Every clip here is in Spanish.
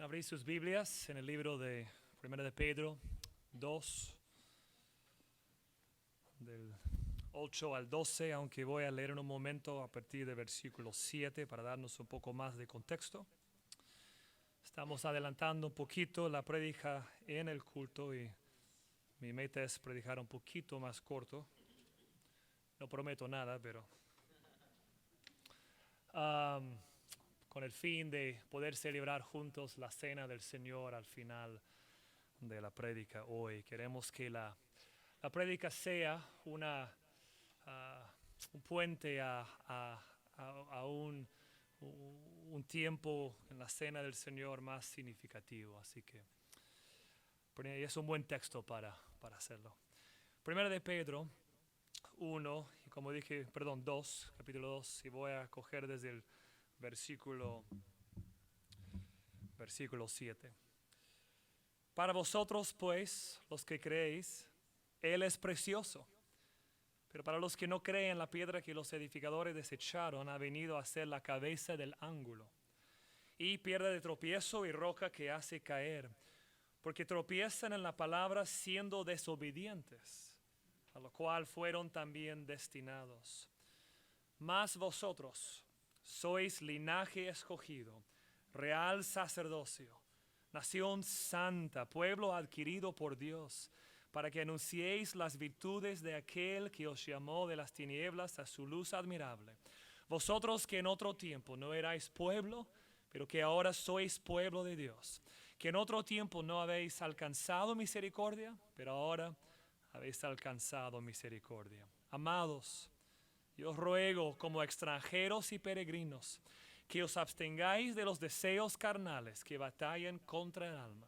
Pueden abrir sus Biblias en el libro de 1 de Pedro 2, del 8 al 12, aunque voy a leer en un momento a partir del versículo 7 para darnos un poco más de contexto. Estamos adelantando un poquito la prédica en el culto y mi meta es predicar un poquito más corto. No prometo nada, pero con el fin de poder celebrar juntos la cena del Señor al final de la prédica hoy. Queremos que la prédica sea un puente a un tiempo en la cena del Señor más significativo. Así que es un buen texto para hacerlo. Primera de Pedro 1, y como dije, 2, capítulo 2, y voy a coger desde el versículo 7. Para vosotros, pues, los que creéis, Él es precioso. Pero para los que no creen, la piedra que los edificadores desecharon ha venido a ser la cabeza del ángulo, y piedra de tropiezo y roca que hace caer, porque tropiezan en la palabra siendo desobedientes, a lo cual fueron también destinados. Mas vosotros sois linaje escogido, real sacerdocio, nación santa, pueblo adquirido por Dios, para que anunciéis las virtudes de aquel que os llamó de las tinieblas a su luz admirable. Vosotros que en otro tiempo no erais pueblo, pero que ahora sois pueblo de Dios, que en otro tiempo no habéis alcanzado misericordia, pero ahora habéis alcanzado misericordia. Amados, yo os ruego como extranjeros y peregrinos, que os abstengáis de los deseos carnales que batallan contra el alma,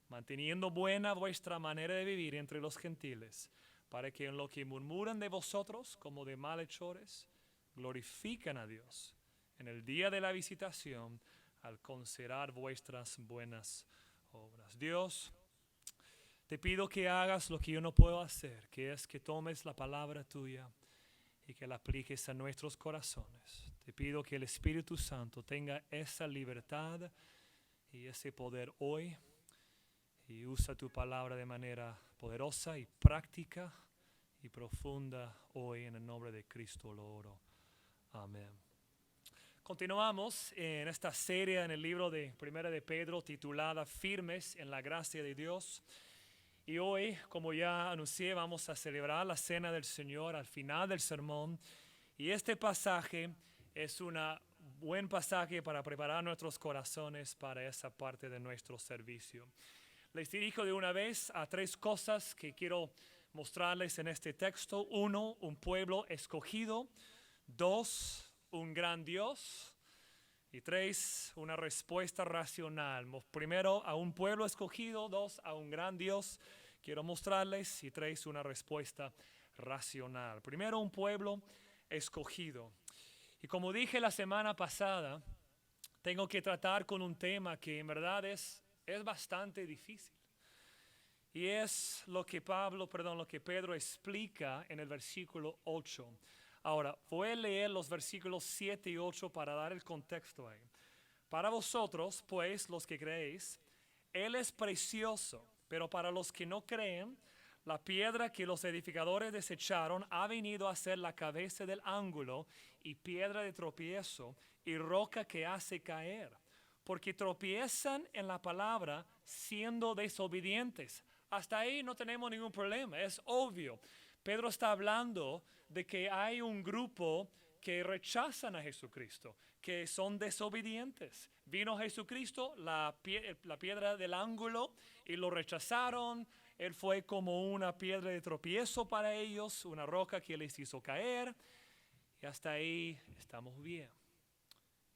manteniendo buena vuestra manera de vivir entre los gentiles, para que en lo que murmuran de vosotros como de malhechores, glorifiquen a Dios en el día de la visitación al considerar vuestras buenas obras. Dios, te pido que hagas lo que yo no puedo hacer, que es que tomes la palabra tuya y que la apliques a nuestros corazones. Te pido que el Espíritu Santo tenga esa libertad y ese poder hoy, y usa tu palabra de manera poderosa y práctica y profunda hoy, en el nombre de Cristo lo oro. Amén. Continuamos en esta serie en el libro de 1 de Pedro titulada Firmes en la gracia de Dios. Y hoy, como ya anuncié, vamos a celebrar la cena del Señor al final del sermón. Y este pasaje es un buen pasaje para preparar nuestros corazones para esa parte de nuestro servicio. Les dirijo de una vez a 3 cosas que quiero mostrarles en este texto. 1, un pueblo escogido. 2, un gran Dios. Y 3, una respuesta racional. Primero, a un pueblo escogido. 2, a un gran Dios. Quiero mostrarles. Y 3, una respuesta racional. Primero, un pueblo escogido. Y como dije la semana pasada, tengo que tratar con un tema que en verdad es bastante difícil. Y es lo que Pedro explica en el versículo 8. Ahora, voy a leer los versículos 7 y 8 para dar el contexto ahí. Para vosotros, pues, los que creéis, Él es precioso, pero para los que no creen, la piedra que los edificadores desecharon ha venido a ser la cabeza del ángulo y piedra de tropiezo y roca que hace caer, porque tropiezan en la palabra siendo desobedientes. Hasta ahí no tenemos ningún problema, es obvio. Pedro está hablando de que hay un grupo que rechazan a Jesucristo, que son desobedientes. Vino Jesucristo, la piedra del ángulo, y lo rechazaron. Él fue como una piedra de tropiezo para ellos, una roca que les hizo caer. Y hasta ahí estamos bien.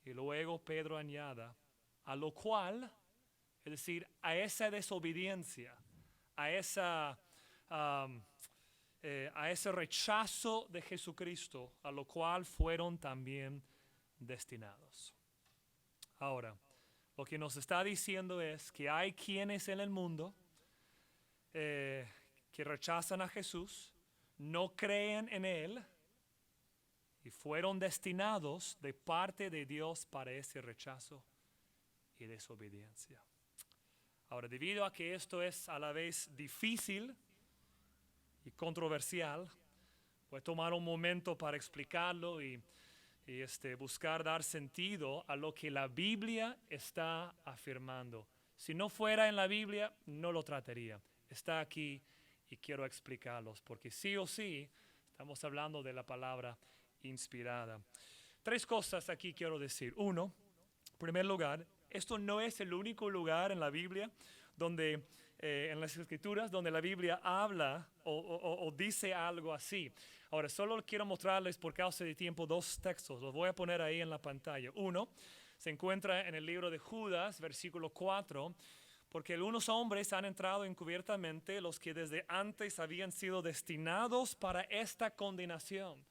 Y luego Pedro añade, a lo cual, es decir, a esa desobediencia, a ese rechazo de Jesucristo, a lo cual fueron también destinados. Ahora, lo que nos está diciendo es que hay quienes en el mundo que rechazan a Jesús, no creen en Él y fueron destinados de parte de Dios para ese rechazo y desobediencia. Ahora, debido a que esto es a la vez difícil y controversial, voy a tomar un momento para explicarlo y buscar dar sentido a lo que la Biblia está afirmando. Si no fuera en la Biblia, no lo trataría. Está aquí y quiero explicarlos, porque sí o sí estamos hablando de la palabra inspirada. 3 cosas aquí quiero decir. 1, en primer lugar, esto no es el único lugar en la Biblia donde, en las Escrituras, donde la Biblia habla o dice algo así. Ahora, solo quiero mostrarles por causa de tiempo 2 textos. Los voy a poner ahí en la pantalla. 1 se encuentra en el libro de Judas, versículo 4, porque algunos hombres han entrado encubiertamente, los que desde antes habían sido destinados para esta condenación.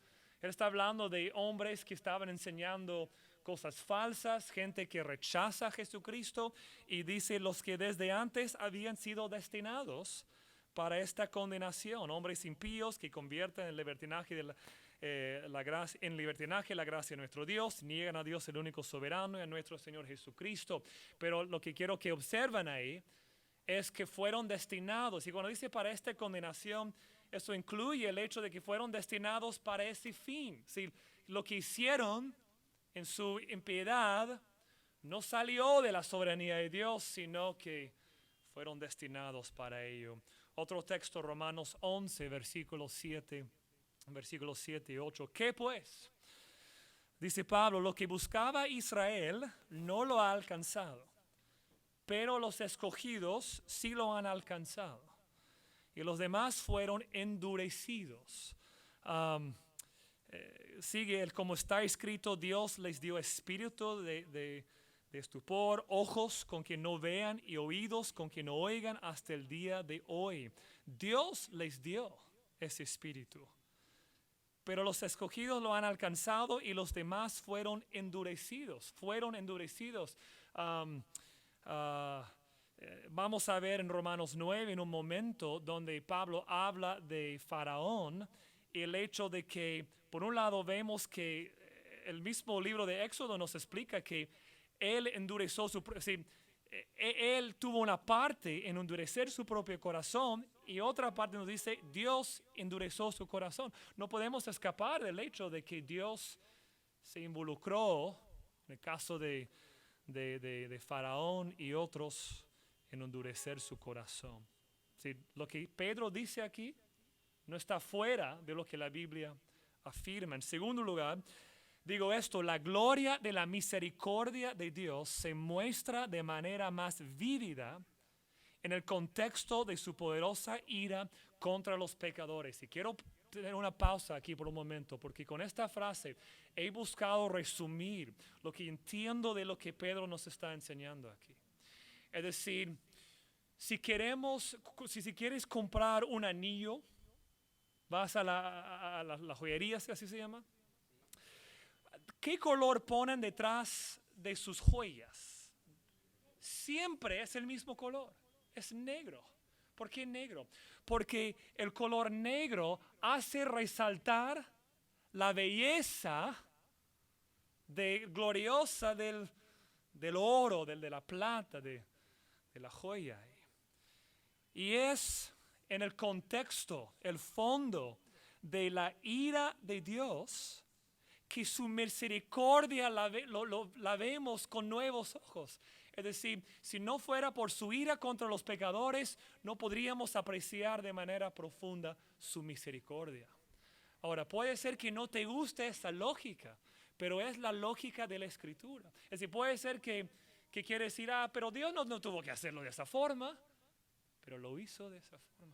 Él está hablando de hombres que estaban enseñando cosas falsas, gente que rechaza a Jesucristo, y dice los que desde antes habían sido destinados para esta condenación, hombres impíos que convierten el libertinaje la gracia de nuestro Dios, niegan a Dios el único soberano y a nuestro Señor Jesucristo. Pero lo que quiero que observen ahí es que fueron destinados, y cuando dice para esta condenación, eso incluye el hecho de que fueron destinados para ese fin. Si lo que hicieron en su impiedad no salió de la soberanía de Dios, sino que fueron destinados para ello. Otro texto, Romanos 11, versículos 7 y 8. ¿Qué pues? Dice Pablo, lo que buscaba Israel no lo ha alcanzado, pero los escogidos sí lo han alcanzado. Y los demás fueron endurecidos. Sigue como está escrito, Dios les dio espíritu de estupor, ojos con que no vean y oídos con que no oigan hasta el día de hoy. Dios les dio ese espíritu, pero los escogidos lo han alcanzado y los demás fueron endurecidos. Vamos a ver en Romanos 9 en un momento donde Pablo habla de Faraón y el hecho de que por un lado vemos que el mismo libro de Éxodo nos explica que él endureció él tuvo una parte en endurecer su propio corazón y otra parte nos dice Dios endureció su corazón. No podemos escapar del hecho de que Dios se involucró en el caso de Faraón y otros en endurecer su corazón. ¿Sí? Lo que Pedro dice aquí no está fuera de lo que la Biblia afirma. En segundo lugar, digo esto, la gloria de la misericordia de Dios se muestra de manera más vívida en el contexto de su poderosa ira contra los pecadores. Y quiero tener una pausa aquí por un momento, porque con esta frase he buscado resumir lo que entiendo de lo que Pedro nos está enseñando aquí. Es decir, si quieres comprar un anillo, vas a la joyería, si así se llama. ¿Qué color ponen detrás de sus joyas? Siempre es el mismo color, es negro. ¿Por qué negro? Porque el color negro hace resaltar la belleza gloriosa del oro, de la plata, de la joya. Y es en el contexto, el fondo de la ira de Dios, que su misericordia la vemos con nuevos ojos. Es decir, si no fuera por su ira contra los pecadores, no podríamos apreciar de manera profunda su misericordia. Ahora, puede ser que no te guste esta lógica, pero es la lógica de la Escritura. Es decir, puede ser que quieres decir, pero Dios no tuvo que hacerlo de esa forma, pero lo hizo de esa forma.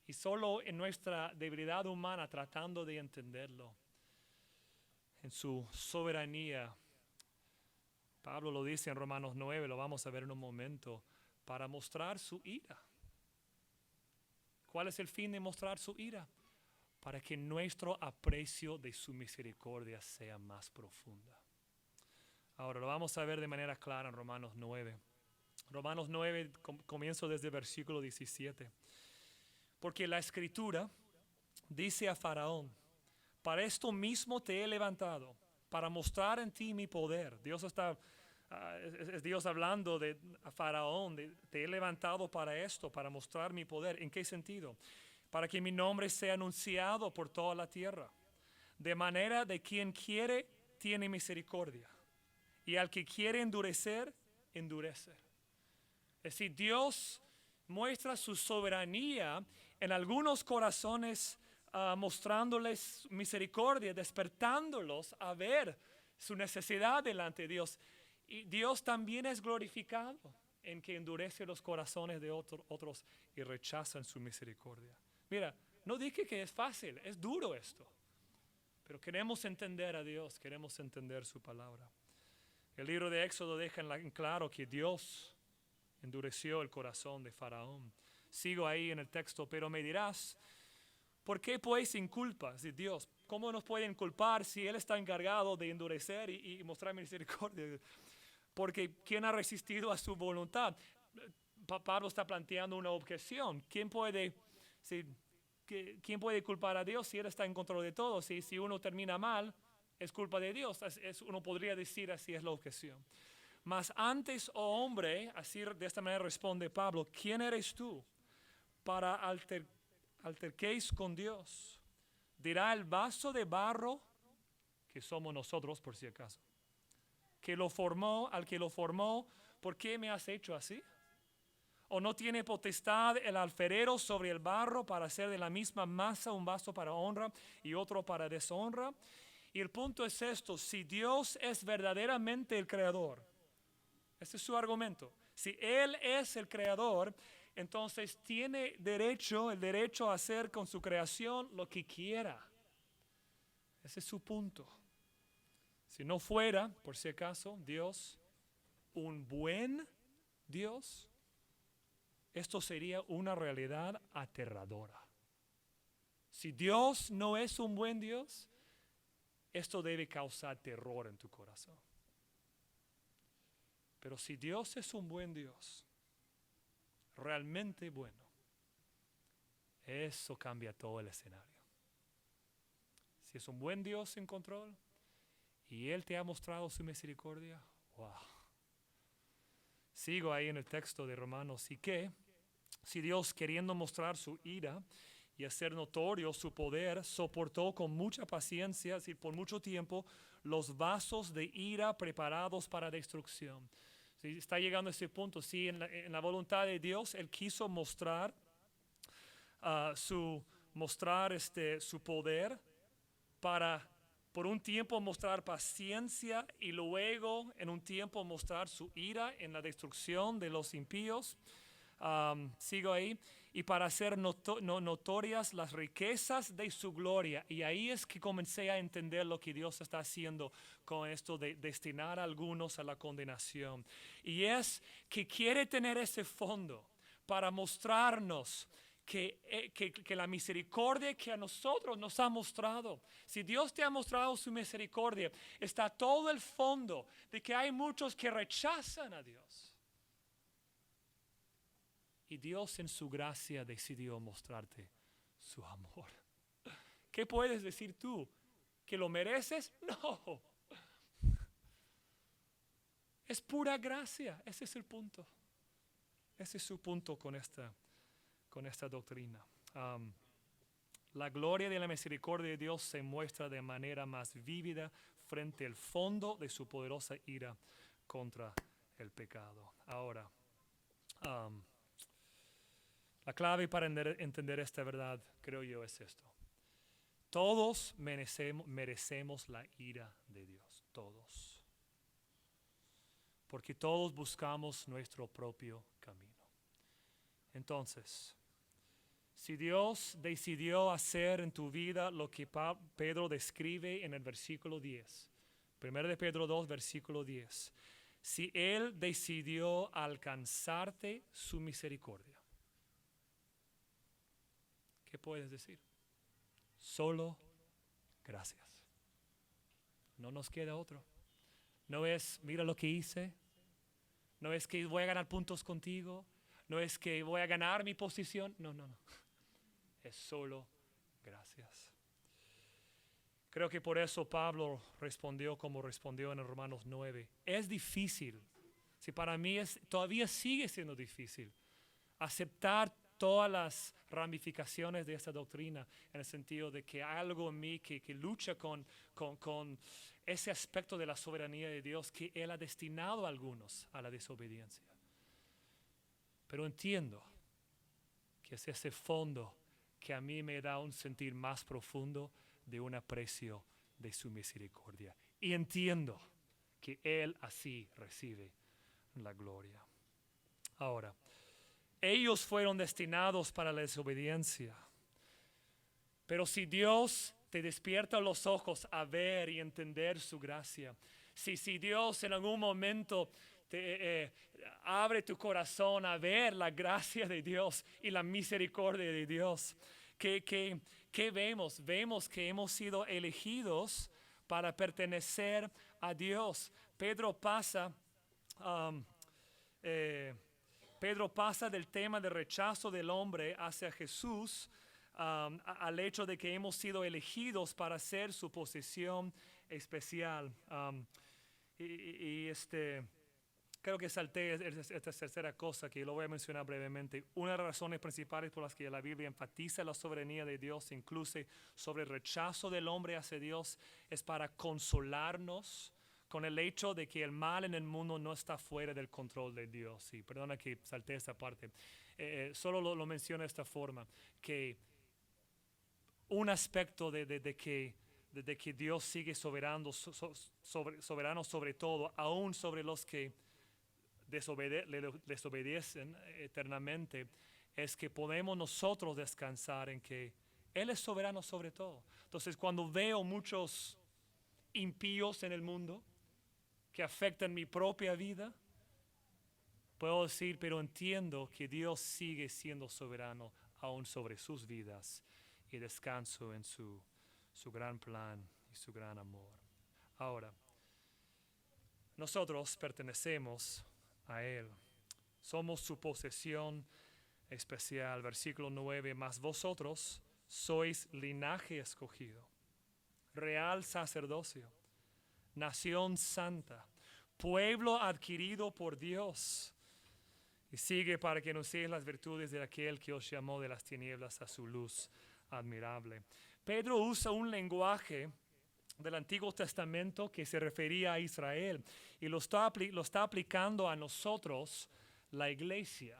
Y solo en nuestra debilidad humana, tratando de entenderlo, en su soberanía, Pablo lo dice en Romanos 9, lo vamos a ver en un momento, para mostrar su ira. ¿Cuál es el fin de mostrar su ira? Para que nuestro aprecio de su misericordia sea más profunda. Ahora lo vamos a ver de manera clara en Romanos 9. Romanos 9, comienzo desde el versículo 17. Porque la Escritura dice a Faraón, para esto mismo te he levantado, para mostrar en ti mi poder. Dios está Es Dios hablando a Faraón, te he levantado para esto, para mostrar mi poder. ¿En qué sentido? Para que mi nombre sea anunciado por toda la tierra. De manera de quien quiere, tiene misericordia. Y al que quiere endurecer, endurece. Es decir, Dios muestra su soberanía en algunos corazones, mostrándoles misericordia, despertándolos a ver su necesidad delante de Dios. Y Dios también es glorificado en que endurece los corazones de otros y rechazan su misericordia. Mira, no dije que es fácil, es duro esto. Pero queremos entender a Dios, queremos entender su palabra. El libro de Éxodo deja en claro que Dios endureció el corazón de Faraón. Sigo ahí en el texto, pero me dirás, ¿por qué pues inculpas? Dios, ¿cómo nos puede inculpar si Él está encargado de endurecer y mostrar misericordia? Porque ¿quién ha resistido a su voluntad? Pablo está planteando una objeción. ¿Quién puede culpar a Dios si Él está en control de todo? Si uno termina mal, es culpa de Dios. Uno podría decir así es la objeción. Mas antes, oh hombre, así de esta manera responde Pablo, ¿quién eres tú para alterquéis con Dios? Dirá el vaso de barro, que somos nosotros por si acaso, al que lo formó, ¿por qué me has hecho así? ¿O no tiene potestad el alfarero sobre el barro para hacer de la misma masa un vaso para honra y otro para deshonra? Y el punto es esto, si Dios es verdaderamente el creador, este es su argumento, si Él es el creador, entonces tiene el derecho a hacer con su creación lo que quiera. Ese es su punto. Si no fuera, por si acaso, Dios, un buen Dios, esto sería una realidad aterradora. Si Dios no es un buen Dios, esto debe causar terror en tu corazón. Pero si Dios es un buen Dios, realmente bueno, eso cambia todo el escenario. Si es un buen Dios en control y Él te ha mostrado su misericordia, wow. Sigo ahí en el texto de Romanos. ¿Y qué? Si Dios, queriendo mostrar su ira y hacer notorio su poder, soportó con mucha paciencia, y por mucho tiempo, los vasos de ira preparados para destrucción. ¿Sí? Está llegando a ese punto. Sí, en la voluntad de Dios, Él quiso mostrar su poder para por un tiempo mostrar paciencia y luego en un tiempo mostrar su ira en la destrucción de los impíos. Sigo ahí. Y para hacer notorias las riquezas de su gloria. Y ahí es que comencé a entender lo que Dios está haciendo con esto de destinar a algunos a la condenación. Y es que quiere tener ese fondo para mostrarnos que la misericordia que a nosotros nos ha mostrado, si Dios te ha mostrado su misericordia, está todo el fondo de que hay muchos que rechazan a Dios. Y Dios en su gracia decidió mostrarte su amor. ¿Qué puedes decir tú? ¿Que lo mereces? No. Es pura gracia. Ese es el punto. Ese es su punto con esta doctrina. La gloria de la misericordia de Dios se muestra de manera más vívida frente al fondo de su poderosa ira contra el pecado. Ahora, la clave para entender esta verdad, creo yo, es esto. Todos merecemos la ira de Dios, todos. Porque todos buscamos nuestro propio camino. Entonces, si Dios decidió hacer en tu vida lo que Pedro describe en el versículo 10, 1 de Pedro 2, versículo 10, si Él decidió alcanzarte su misericordia, ¿qué puedes decir? Solo gracias. No nos queda otro. No es, mira lo que hice. No es que voy a ganar puntos contigo. No es que voy a ganar mi posición. No. Es solo gracias. Creo que por eso Pablo respondió como respondió en Romanos 9. Es difícil, si para mí todavía sigue siendo difícil aceptar todas las ramificaciones de esta doctrina, en el sentido de que hay algo en mí que lucha con ese aspecto de la soberanía de Dios, que Él ha destinado a algunos a la desobediencia. Pero entiendo que es ese fondo que a mí me da un sentir más profundo de un aprecio de su misericordia. Y entiendo que Él así recibe la gloria. Ahora, ellos fueron destinados para la desobediencia. Pero si Dios te despierta los ojos a ver y entender su gracia, si Dios en algún momento te abre tu corazón a ver la gracia de Dios y la misericordia de Dios, ¿qué vemos? Vemos que hemos sido elegidos para pertenecer a Dios. Pedro pasa del tema del rechazo del hombre hacia Jesús al hecho de que hemos sido elegidos para ser su posesión especial. Creo que salté esta tercera cosa que lo voy a mencionar brevemente. Una de las razones principales por las que la Biblia enfatiza la soberanía de Dios, incluso sobre el rechazo del hombre hacia Dios, es para consolarnos con el hecho de que el mal en el mundo no está fuera del control de Dios. Y perdona que salté esta parte. Solo lo menciono de esta forma, que un aspecto de que Dios sigue soberano sobre todo, aún sobre los que le desobedecen eternamente, es que podemos nosotros descansar en que Él es soberano sobre todo. Entonces, cuando veo muchos impíos en el mundo que afectan mi propia vida, puedo decir, pero entiendo que Dios sigue siendo soberano aún sobre sus vidas, y descanso en su gran plan y su gran amor. Ahora, nosotros pertenecemos a Él. Somos su posesión especial. Versículo 9, mas vosotros sois linaje escogido, real sacerdocio, nación santa, pueblo adquirido por Dios. Y sigue para que anunciéis las virtudes de aquel que os llamó de las tinieblas a su luz admirable. Pedro usa un lenguaje del Antiguo Testamento que se refería a Israel y lo está aplicando a nosotros, la iglesia.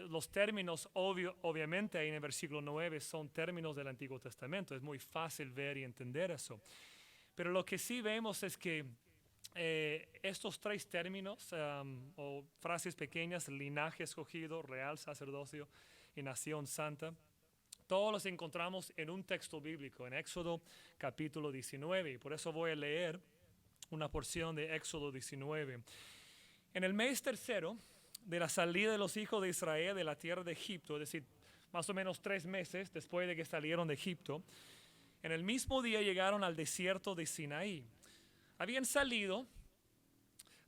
Los términos obviamente ahí en el versículo 9 son términos del Antiguo Testamento. Es muy fácil ver y entender eso. Pero lo que sí vemos es que estos tres términos o frases pequeñas, linaje escogido, real sacerdocio y nación santa, todos los encontramos en un texto bíblico, en Éxodo capítulo 19. Y por eso voy a leer una porción de Éxodo 19. En el mes tercero de la salida de los hijos de Israel de la tierra de Egipto, es decir, más o menos 3 meses después de que salieron de Egipto, en el mismo día llegaron al desierto de Sinaí. Habían salido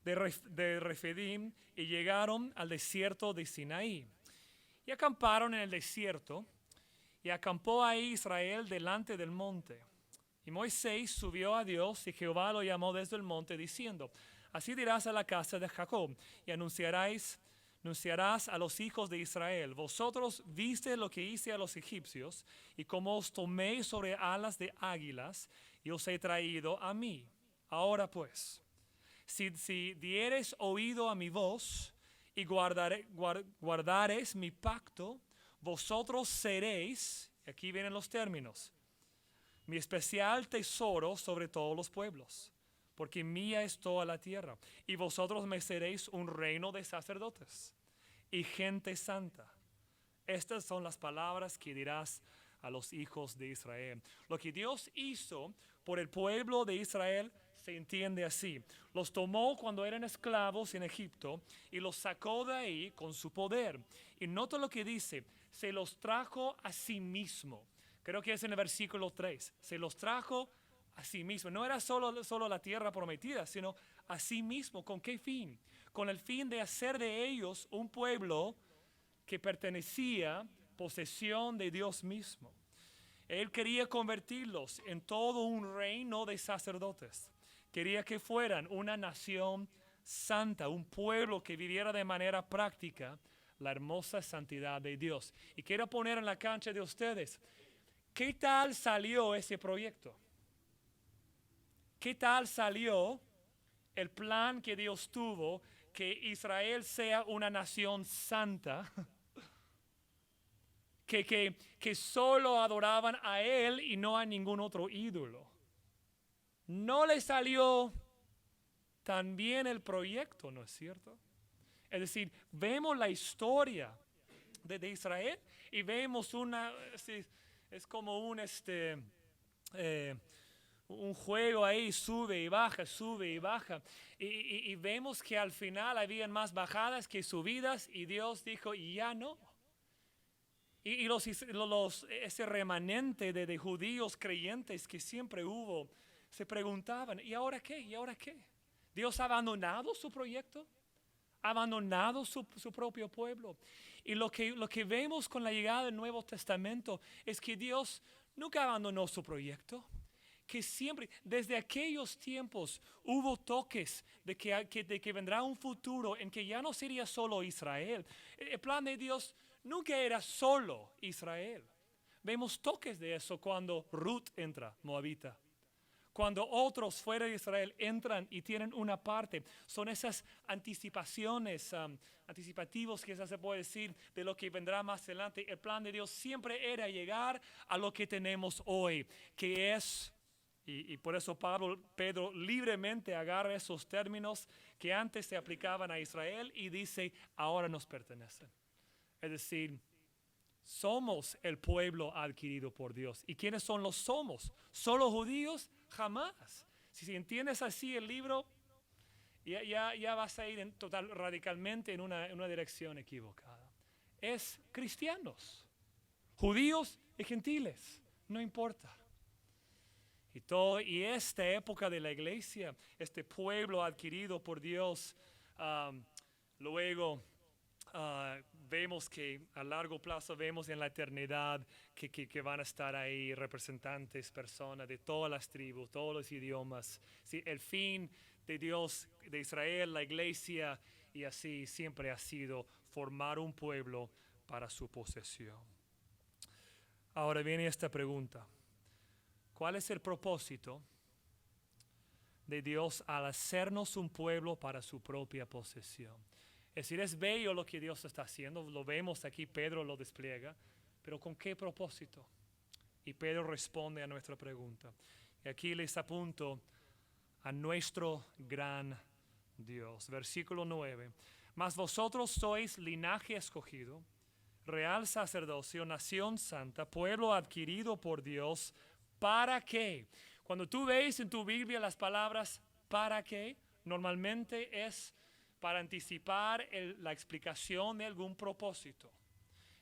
de Refidim y llegaron al desierto de Sinaí. Y acamparon en el desierto, y acampó ahí Israel delante del monte. Y Moisés subió a Dios, y Jehová lo llamó desde el monte, diciendo: así dirás a la casa de Jacob, y anunciarás a los hijos de Israel: vosotros viste lo que hice a los egipcios, y cómo os tomé sobre alas de águilas, y os he traído a mí. Ahora pues, si diereis oído a mi voz, y guardareis mi pacto, vosotros seréis, y aquí vienen los términos, mi especial tesoro sobre todos los pueblos, porque mía es toda la tierra, y vosotros me seréis un reino de sacerdotes y gente santa. Estas son las palabras que dirás a los hijos de Israel. Lo que Dios hizo por el pueblo de Israel se entiende así: los tomó cuando eran esclavos en Egipto y los sacó de ahí con su poder. Y nota lo que dice: se los trajo a sí mismo. Creo que es en el versículo 3. Se los trajo a sí mismo. No era solo la tierra prometida, sino a sí mismo. ¿Con qué fin? Con el fin de hacer de ellos un pueblo que pertenecía, posesión de Dios mismo. Él quería convertirlos en todo un reino de sacerdotes. Quería que fueran una nación santa, un pueblo que viviera de manera práctica la hermosa santidad de Dios. Y quiero poner en la cancha de ustedes, ¿qué tal salió ese proyecto? ¿Qué tal salió el plan que Dios tuvo, que Israel sea una nación santa? Que solo adoraban a Él y no a ningún otro ídolo. No le salió tan bien el proyecto, ¿no es cierto? Es decir, vemos la historia de Israel y vemos es como un juego ahí, sube y baja. Y vemos que al final habían más bajadas que subidas y Dios dijo, y ya no. Y ese remanente de judíos creyentes que siempre hubo, se preguntaban, ¿y ahora qué? ¿Y ahora qué? ¿Dios ha abandonado su proyecto? ¿Ha abandonado su propio pueblo? Y lo que vemos con la llegada del Nuevo Testamento es que Dios nunca abandonó su proyecto. Que siempre, desde aquellos tiempos, hubo toques de que vendrá un futuro en que ya no sería solo Israel. El plan de Dios nunca era solo Israel. Vemos toques de eso cuando Ruth entra, moabita. Cuando otros fuera de Israel entran y tienen una parte. Son esas anticipaciones, anticipativos, quizás se puede decir, de lo que vendrá más adelante. El plan de Dios siempre era llegar a lo que tenemos hoy, que es... Y por eso Pedro libremente agarra esos términos que antes se aplicaban a Israel y dice, ahora nos pertenecen. Es decir, somos el pueblo adquirido por Dios. ¿Y quiénes son los somos? ¿Solo judíos? Jamás. Si entiendes así el libro, ya vas a ir radicalmente en una dirección equivocada. Es cristianos, judíos y gentiles, no importa. Y esta época de la iglesia, este pueblo adquirido por Dios, luego vemos que a largo plazo, vemos en la eternidad que van a estar ahí representantes, personas de todas las tribus, todos los idiomas. Sí, el fin de Dios, de Israel, la iglesia, y así siempre ha sido formar un pueblo para su posesión. Ahora viene esta pregunta. ¿Cuál es el propósito de Dios al hacernos un pueblo para su propia posesión? Es decir, es bello lo que Dios está haciendo, lo vemos aquí, Pedro lo despliega, pero ¿con qué propósito? Y Pedro responde a nuestra pregunta. Y aquí les apunto a nuestro gran Dios. Versículo 9. Mas vosotros sois linaje escogido, real sacerdocio, nación santa, pueblo adquirido por Dios. ¿Para qué? Cuando tú ves en tu Biblia las palabras ¿para qué? Normalmente es para anticipar la explicación de algún propósito.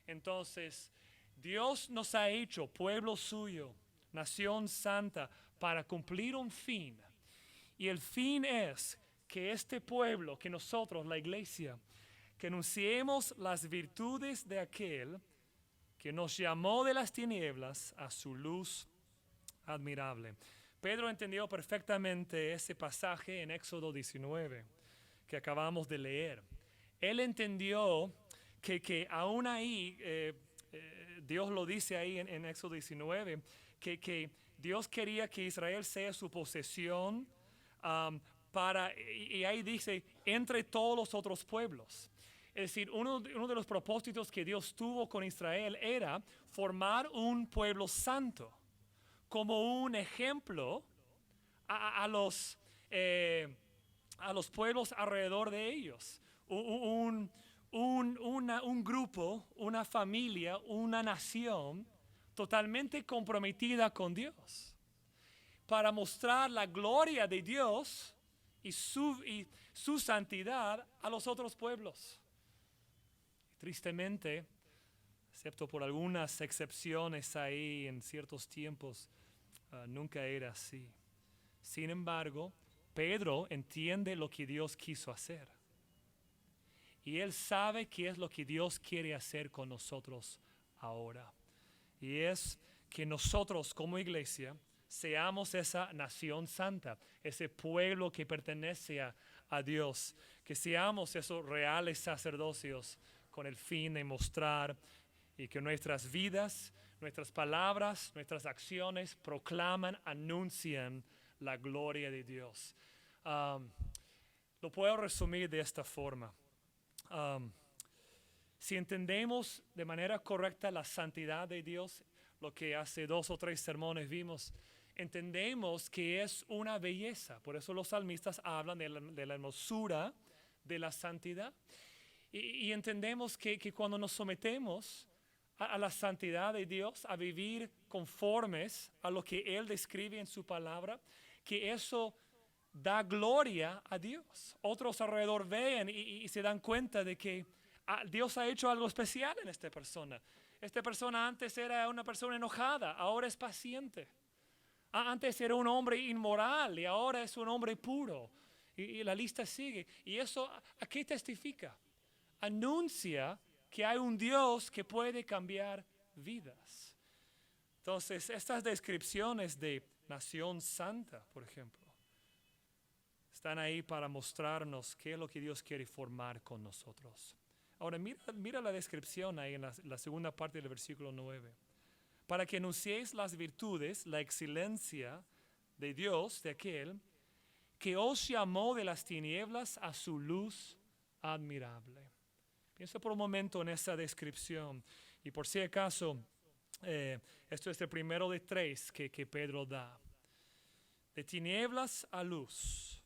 Entonces, Dios nos ha hecho pueblo suyo, nación santa, para cumplir un fin. Y el fin es que este pueblo, que nosotros, la iglesia, que anunciemos las virtudes de aquel que nos llamó de las tinieblas a su luz admirable. Pedro entendió perfectamente ese pasaje en Éxodo 19 que acabamos de leer. Él entendió que aún ahí, Dios lo dice ahí en Éxodo 19, que Dios quería que Israel sea su posesión y ahí dice, entre todos los otros pueblos. Es decir, uno de los propósitos que Dios tuvo con Israel era formar un pueblo santo, como un ejemplo a los pueblos alrededor de ellos. Un grupo, una familia, una nación totalmente comprometida con Dios, para mostrar la gloria de Dios y su santidad a los otros pueblos. Tristemente, excepto por algunas excepciones ahí en ciertos tiempos, nunca era así. Sin embargo, Pedro entiende lo que Dios quiso hacer. Y él sabe qué es lo que Dios quiere hacer con nosotros ahora. Y es que nosotros como iglesia seamos esa nación santa, ese pueblo que pertenece a Dios, que seamos esos reales sacerdocios con el fin de mostrar y que nuestras vidas, nuestras palabras, nuestras acciones proclaman, anuncian la gloria de Dios. Lo puedo resumir de esta forma. Si entendemos de manera correcta la santidad de Dios, lo que hace 2 o 3 sermones vimos, entendemos que es una belleza. Por eso los salmistas hablan de la hermosura de la santidad. Y entendemos que cuando nos sometemos a la santidad de Dios, a vivir conformes a lo que Él describe en su palabra, que eso da gloria a Dios. Otros alrededor ven y se dan cuenta de que Dios ha hecho algo especial en esta persona. Esta persona antes era una persona enojada, ahora es paciente. Antes era un hombre inmoral y ahora es un hombre puro. Y la lista sigue. ¿Y eso a qué testifica? Anuncia que hay un Dios que puede cambiar vidas. Entonces, estas descripciones de nación santa, por ejemplo, están ahí para mostrarnos qué es lo que Dios quiere formar con nosotros. Ahora, mira la descripción ahí en la segunda parte del versículo 9. Para que anunciéis las virtudes, la excelencia de Dios, de aquel que os llamó de las tinieblas a su luz admirable. Piensa por un momento en esa descripción. Y por si acaso, esto es el primero de 3 que Pedro da. De tinieblas a luz.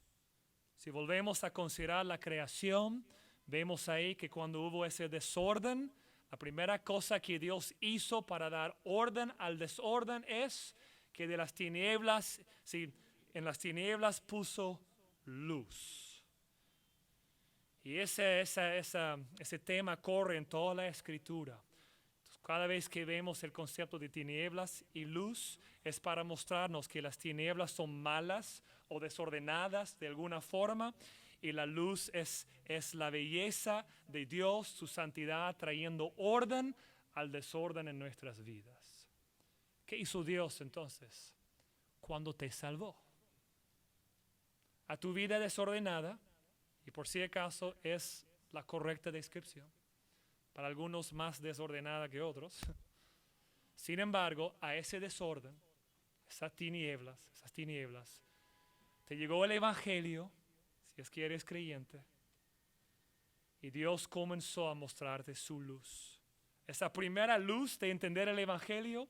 Si volvemos a considerar la creación, vemos ahí que cuando hubo ese desorden, la primera cosa que Dios hizo para dar orden al desorden es que de las tinieblas, en las tinieblas puso luz. Y ese tema corre en toda la Escritura. Entonces, cada vez que vemos el concepto de tinieblas y luz, es para mostrarnos que las tinieblas son malas o desordenadas de alguna forma, y la luz es la belleza de Dios, su santidad, trayendo orden al desorden en nuestras vidas. ¿Qué hizo Dios entonces cuando te salvó? A tu vida desordenada, y por si acaso es la correcta descripción, para algunos más desordenada que otros. Sin embargo, a ese desorden, esas tinieblas, te llegó el Evangelio, si es que eres creyente, y Dios comenzó a mostrarte su luz. Esa primera luz de entender el Evangelio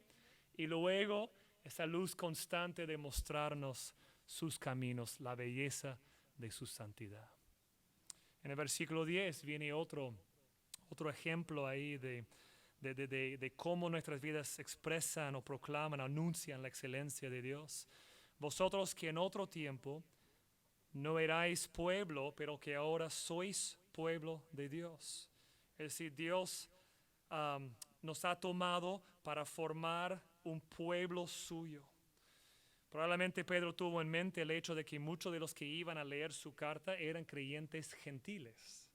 y luego esa luz constante de mostrarnos sus caminos, la belleza de su santidad. En el versículo 10 viene otro ejemplo ahí de cómo nuestras vidas expresan o proclaman, anuncian la excelencia de Dios. Vosotros que en otro tiempo no erais pueblo, pero que ahora sois pueblo de Dios. Es decir, Dios nos ha tomado para formar un pueblo suyo. Probablemente Pedro tuvo en mente el hecho de que muchos de los que iban a leer su carta eran creyentes gentiles.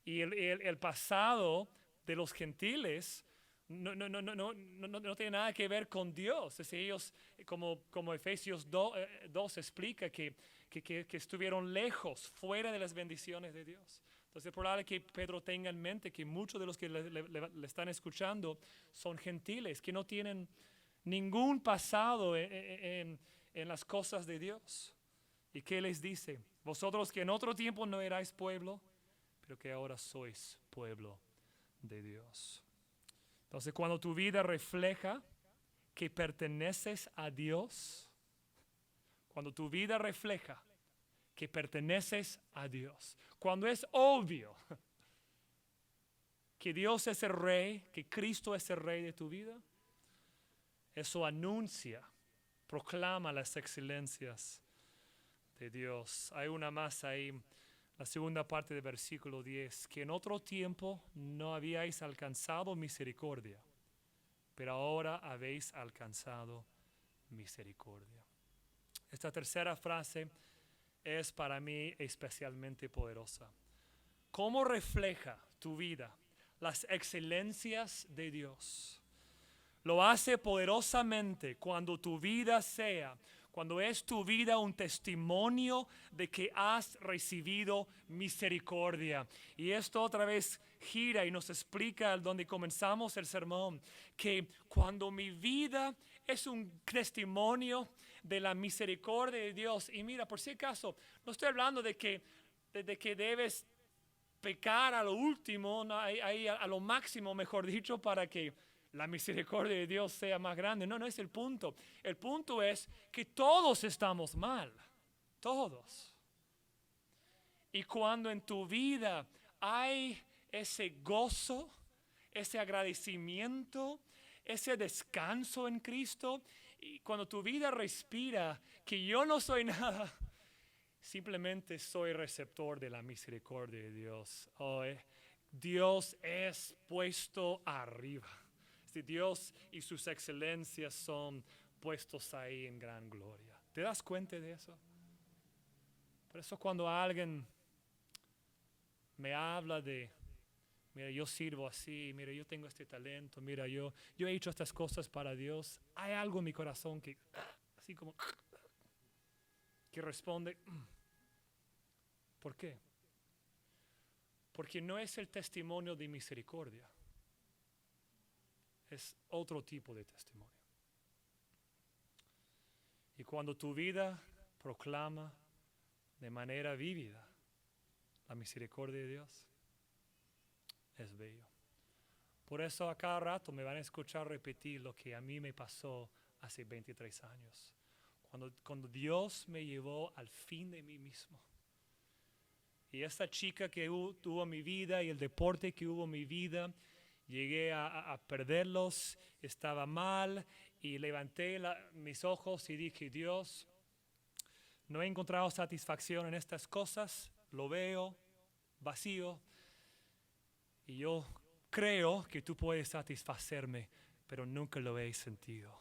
Y el pasado de los gentiles no tiene nada que ver con Dios. Es decir, ellos, como Efesios 2 explica, que estuvieron lejos, fuera de las bendiciones de Dios. Entonces es probable que Pedro tenga en mente que muchos de los que le están escuchando son gentiles, que no tienen ningún pasado en las cosas de Dios. ¿Y qué les dice? Vosotros que en otro tiempo no erais pueblo, pero que ahora sois pueblo de Dios. Entonces, cuando tu vida refleja que perteneces a Dios, cuando tu vida refleja que perteneces a Dios, cuando es obvio que Dios es el Rey, que Cristo es el Rey de tu vida, eso anuncia, proclama las excelencias de Dios. Hay una más ahí, la segunda parte del versículo 10, que en otro tiempo no habíais alcanzado misericordia, pero ahora habéis alcanzado misericordia. Esta tercera frase es para mí especialmente poderosa. ¿Cómo refleja tu vida las excelencias de Dios? Lo hace poderosamente cuando cuando es tu vida un testimonio de que has recibido misericordia. Y esto otra vez gira y nos explica donde comenzamos el sermón, que cuando mi vida es un testimonio de la misericordia de Dios, y mira, por si acaso, no estoy hablando de que debes pecar a lo último, no, a lo máximo, mejor dicho, para que la misericordia de Dios sea más grande. No, no es el punto. El punto es que todos estamos mal, todos. Y cuando en tu vida hay ese gozo, ese agradecimiento, ese descanso en Cristo, y cuando tu vida respira que yo no soy nada, simplemente soy receptor de la misericordia de Dios. Dios es puesto arriba. Dios y sus excelencias son puestos ahí en gran gloria. ¿Te das cuenta de eso? Por eso cuando alguien me habla de, mira, yo sirvo así, mira, yo tengo este talento, mira, yo he hecho estas cosas para Dios, hay algo en mi corazón que, así como, que responde, ¿por qué? Porque no es el testimonio de misericordia. Es otro tipo de testimonio. Y cuando tu vida proclama de manera vívida la misericordia de Dios, es bello. Por eso a cada rato me van a escuchar repetir lo que a mí me pasó hace 23 años. Cuando Dios me llevó al fin de mí mismo. Y esta chica que tuvo mi vida y el deporte que hubo en mi vida, llegué a perderlos, estaba mal y levanté mis ojos y dije, Dios, no he encontrado satisfacción en estas cosas, lo veo vacío y yo creo que tú puedes satisfacerme, pero nunca lo he sentido.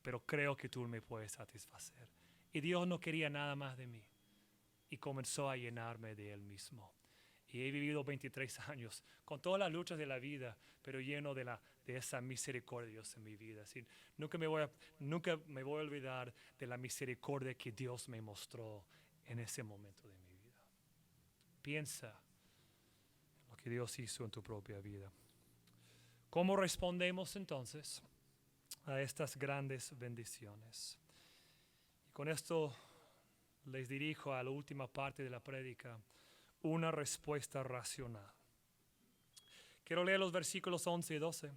Pero creo que tú me puedes satisfacer. Y Dios no quería nada más de mí y comenzó a llenarme de Él mismo. Y he vivido 23 años con todas las luchas de la vida, pero lleno de esa misericordia de Dios en mi vida. Así, nunca me voy a olvidar de la misericordia que Dios me mostró en ese momento de mi vida. Piensa en lo que Dios hizo en tu propia vida. ¿Cómo respondemos entonces a estas grandes bendiciones? Y con esto les dirijo a la última parte de la prédica. Una respuesta racional. Quiero leer los versículos 11 y 12.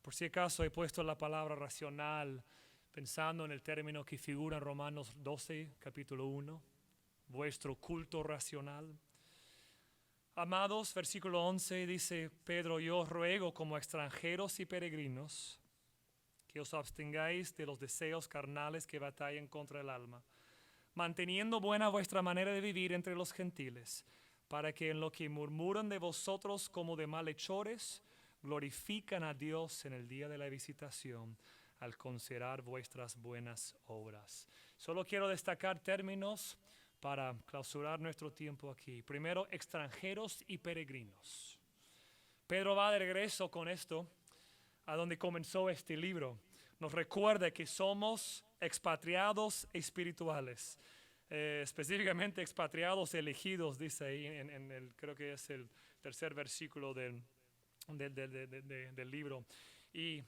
Por si acaso he puesto la palabra racional pensando en el término que figura en Romanos 12, capítulo 1, vuestro culto racional. Amados, versículo 11 dice Pedro, yo os ruego como extranjeros y peregrinos que os abstengáis de los deseos carnales que batallan contra el alma, manteniendo buena vuestra manera de vivir entre los gentiles, para que en lo que murmuran de vosotros como de malhechores, glorifican a Dios en el día de la visitación, al considerar vuestras buenas obras. Solo quiero destacar términos para clausurar nuestro tiempo aquí. Primero, extranjeros y peregrinos. Pedro va de regreso con esto a donde comenzó este libro. Nos recuerda que somos expatriados espirituales. Específicamente expatriados elegidos, dice ahí, creo que es el tercer versículo del libro. Y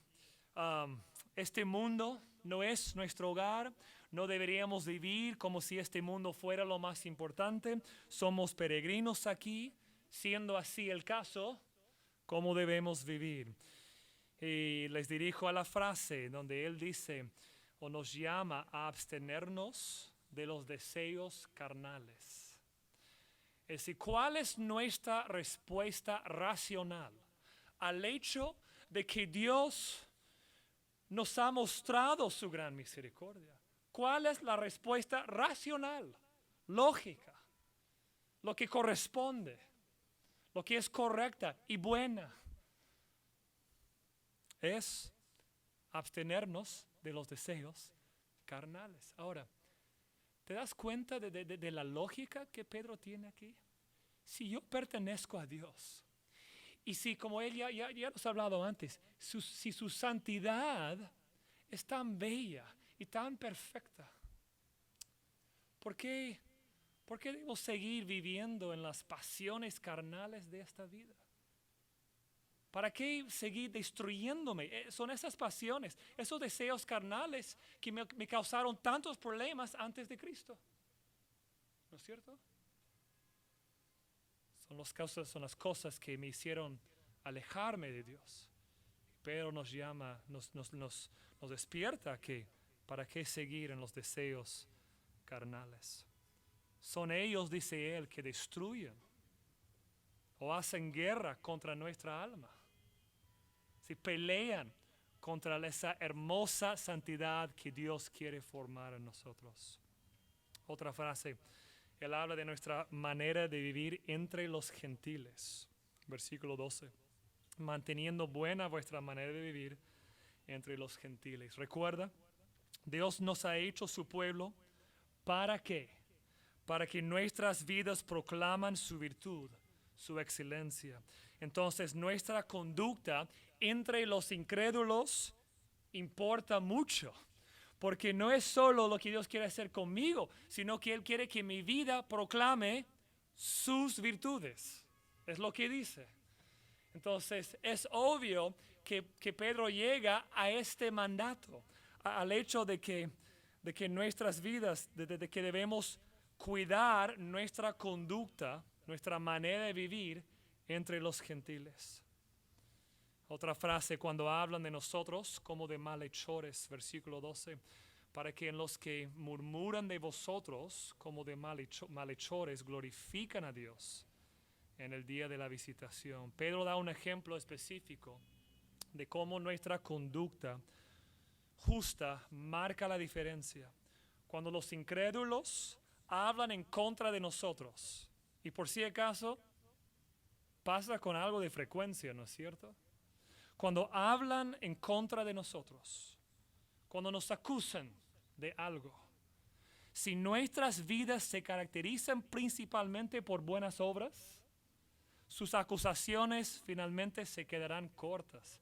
este mundo no es nuestro hogar, no deberíamos vivir como si este mundo fuera lo más importante. Somos peregrinos aquí, siendo así el caso, ¿cómo debemos vivir? Y les dirijo a la frase donde él dice o nos llama a abstenernos de los deseos carnales. Es decir, ¿cuál es nuestra respuesta racional al hecho de que Dios nos ha mostrado su gran misericordia? ¿Cuál es la respuesta racional, lógica, lo que corresponde, lo que es correcta y buena? Es abstenernos de los deseos carnales. Ahora, ¿te das cuenta de la lógica que Pedro tiene aquí? Si yo pertenezco a Dios Y si, como él ya nos ha hablado antes, si su santidad es tan bella y tan perfecta, ¿por qué debo seguir viviendo en las pasiones carnales de esta vida? ¿Para qué seguir destruyéndome? Son esas pasiones, esos deseos carnales que me causaron tantos problemas antes de Cristo. ¿No es cierto? Son las cosas que me hicieron alejarme de Dios. Pero nos llama, nos despierta que ¿para qué seguir en los deseos carnales? Son ellos, dice él, que destruyen o hacen guerra contra nuestra alma. Si pelean contra esa hermosa santidad que Dios quiere formar en nosotros. Otra frase, él habla de nuestra manera de vivir entre los gentiles. Versículo 12. Manteniendo buena vuestra manera de vivir entre los gentiles. Recuerda, Dios nos ha hecho su pueblo. ¿Para qué? Para que nuestras vidas proclaman su virtud, su excelencia. Entonces nuestra conducta entre los incrédulos importa mucho. Porque no es solo lo que Dios quiere hacer conmigo, sino que Él quiere que mi vida proclame sus virtudes. Es lo que dice. Entonces es obvio que Pedro llega a este mandato, al hecho de que nuestras vidas, de que debemos cuidar nuestra conducta, nuestra manera de vivir entre los gentiles. Otra frase, cuando hablan de nosotros como de malhechores, versículo 12, para que en los que murmuran de vosotros como de malhechores glorifican a Dios en el día de la visitación. Pedro da un ejemplo específico de cómo nuestra conducta justa marca la diferencia. Cuando los incrédulos hablan en contra de nosotros, y por si acaso pasa con algo de frecuencia, ¿no es cierto? Cuando hablan en contra de nosotros, cuando nos acusan de algo, si nuestras vidas se caracterizan principalmente por buenas obras, sus acusaciones finalmente se quedarán cortas.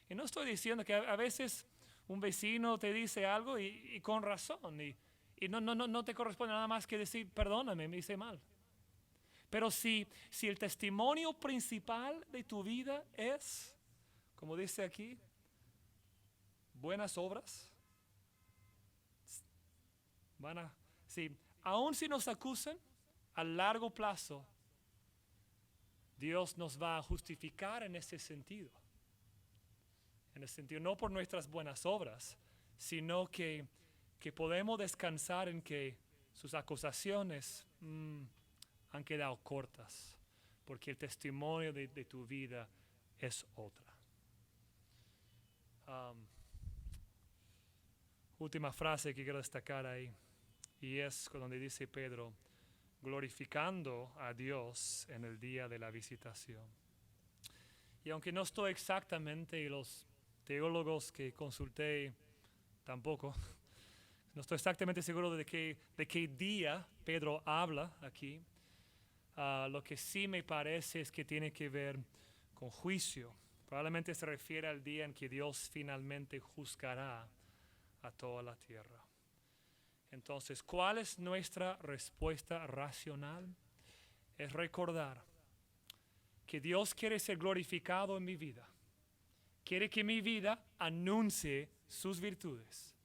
Y no estoy diciendo que a veces un vecino te dice algo y con razón, y no te corresponde nada más que decir, perdóname, me hice mal. Pero si el testimonio principal de tu vida es, como dice aquí, buenas obras, aun si nos acusan, a largo plazo, Dios nos va a justificar en ese sentido. En el sentido, no por nuestras buenas obras, sino que podemos descansar en que sus acusaciones han quedado cortas, porque el testimonio de tu vida es otra. Última frase que quiero destacar ahí, y es donde dice Pedro, glorificando a Dios en el día de la visitación. Y aunque no estoy exactamente, y los teólogos que consulté tampoco, no estoy exactamente seguro de qué día Pedro habla aquí, lo que sí me parece es que tiene que ver con juicio. Probablemente se refiere al día en que Dios finalmente juzgará a toda la tierra. Entonces, ¿cuál es nuestra respuesta racional? Es recordar que Dios quiere ser glorificado en mi vida. Quiere que mi vida anuncie sus virtudes.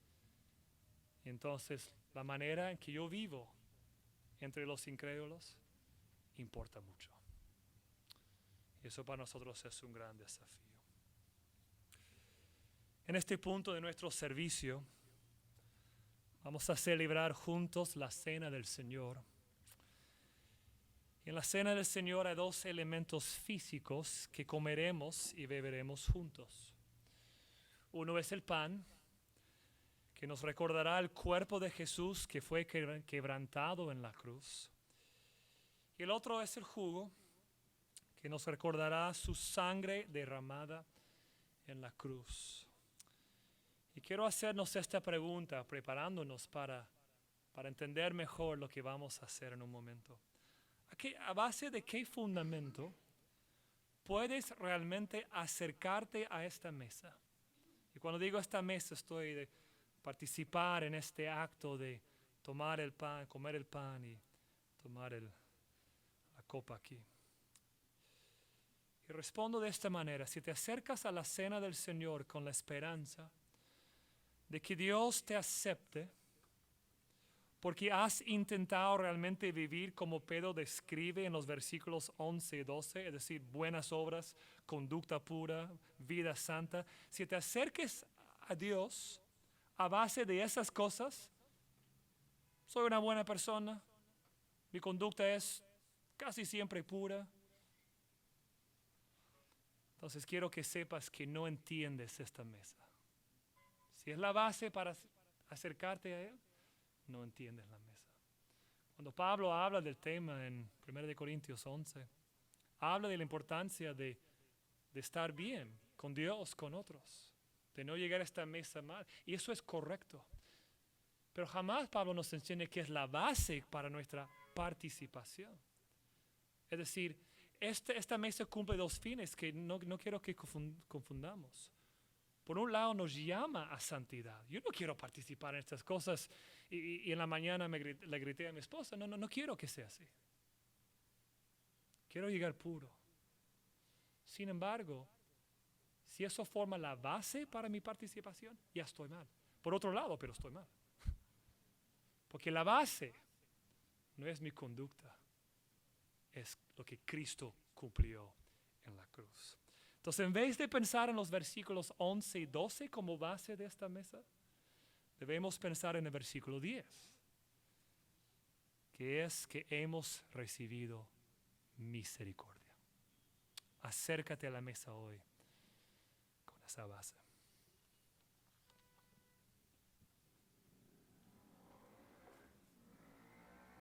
Entonces, la manera en que yo vivo entre los incrédulos importa mucho. Y eso para nosotros es un gran desafío. En este punto de nuestro servicio, vamos a celebrar juntos la Cena del Señor. Y en la Cena del Señor hay dos elementos físicos que comeremos y beberemos juntos. Uno es el pan, que nos recordará el cuerpo de Jesús que fue quebrantado en la cruz. Y el otro es el jugo, que nos recordará su sangre derramada en la cruz. Y quiero hacernos esta pregunta, preparándonos para entender mejor lo que vamos a hacer en un momento. ¿A base de qué fundamento puedes realmente acercarte a esta mesa. Y cuando digo esta mesa, estoy de participar en este acto de tomar el pan, comer el pan y tomar la copa aquí. Y respondo de esta manera: si te acercas a la cena del Señor con la esperanza de que Dios te acepte, porque has intentado realmente vivir como Pedro describe en los versículos 11 y 12, es decir, buenas obras, conducta pura, vida santa. Si te acerques a Dios a base de esas cosas, soy una buena persona, mi conducta es casi siempre pura. Entonces quiero que sepas que no entiendes esta mesa. Si es la base para acercarte a Él, no entiendes la mesa. Cuando Pablo habla del tema en 1 Corintios 11, habla de la importancia de estar bien con Dios, con otros, de no llegar a esta mesa mal. Y eso es correcto. Pero jamás Pablo nos enseña que es la base para nuestra participación. Es decir, esta mesa cumple dos fines que no quiero que confundamos. Por un lado nos llama a santidad. Yo no quiero participar en estas cosas y en la mañana le grité a mi esposa. No quiero que sea así. Quiero llegar puro. Sin embargo, si eso forma la base para mi participación, ya estoy mal. Por otro lado, pero estoy mal. Porque la base no es mi conducta, es lo que Cristo cumplió en la cruz. Entonces, en vez de pensar en los versículos 11 y 12 como base de esta mesa, debemos pensar en el versículo 10, que es que hemos recibido misericordia. Acércate a la mesa hoy con esa base.